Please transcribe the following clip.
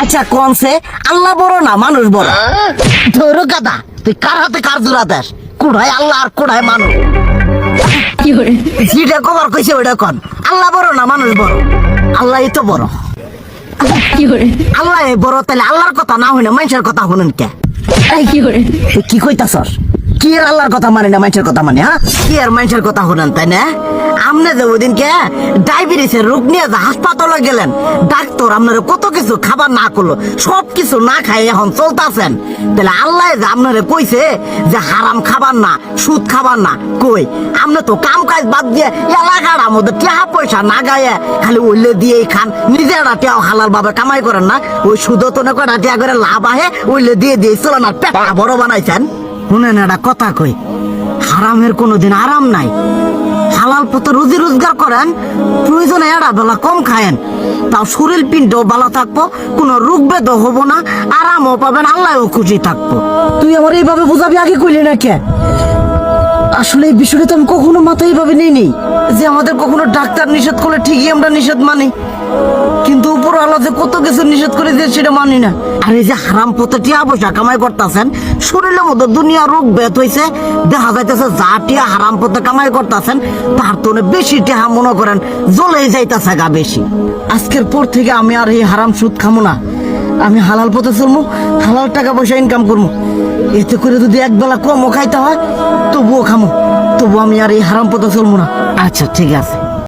আচ্ছা কোনছে আল্লাহ বড় না মানুষ বড়? ধরো গাদা, তুই কার হাতে কার জোড়া দেশ? কোড়ায় আল্লাহ আর কোড়ায় মানুষ। যেটা কবার কইছে ওইটা কন। আল্লাহ বড় না মানুষ বড়? আল্লাহ তো বড়। আল্লাহ বড়, তাহলে আল্লাহর কথা না হই না মানুষের কথা শুনেন কে? কি কইতাছস? কি আর আল্লাহর কথা মানে না মানুষের কথা মানে? হ্যাঁ, কি আর মানুষের কথা শুনেন তাই না? আমনে যে ওই দিনকে ডায়াবেটিসের রোগ নিয়ে যে হাসপাতালে গেলেন, ডাক্তার আপনারা কত কিছু খাবার না করলো, সব কিছু না খাই এখন চলতেছেন। তাহলে আল্লাহ যে আপনারা কইছে যে হারাম খাবার না, সুদ খাবার না, কই আপনি তো কাম কাজ বাদ দিয়ে এলাকার আমাদের টাকা পয়সা না গায়ে খালি ওইলে দিয়েই খান, নিজেরা টেও হালাল ভাবে কামাই করেন না, ওই সুদও তো না কটা টেয়া করে লাভ আহে ওইলে দিয়ে দিয়ে চলেন আর পেটা বড় বানাইছেন। শুনেন একটা কথা কই, হারামের কোনোদিন আরাম নাই। হালাল পথে রুজি রোজগার করেন, প্রয়োজনে এড়া বেলা কম খায়েন, তাও শরীর পিণ্ডও ভালো থাকবো, কোনো রোগ বেদও হবো না, আরামও পাবেন, আল্লাহও খুশি থাকবো। তুই আমার এইভাবে বুঝাবি আগে কইলি না কে? আসলে এই বিষয়টা তো আমি কখনো মাথায় এইভাবে নিইনি যে আমাদের কখনো ডাক্তার নিষেধ করলে ঠিকই আমরা নিষেধ মানি, কিন্তু উপর আল্লাহ যে কত কিছু নিষেধ করে দিয়ে সেটা মানি না। আর এই যে হারাম পথে টিয়া পয়সা কামাই করতেছেন, শরীরের মধ্যে দুনিয়া রোগ বেত হয়েছে, দেখা যাইতেছে যা টিয়া হারাম পথে কামাই করতেছেন তার তো বেশি টিয়া মনে করেন জ্বলে যাইতেছে গা বেশি। আজকের পর থেকে আমি আর এই হারাম সুদ খামো না, আমি হালাল পথে চলবো, হালাল টাকা পয়সা ইনকাম করবো। এতে করে যদি একবেলা কমও খাইতে হয় তবুও খামো, তবু আমি আর এই হারাম পথে চলবো না। আচ্ছা ঠিক আছে।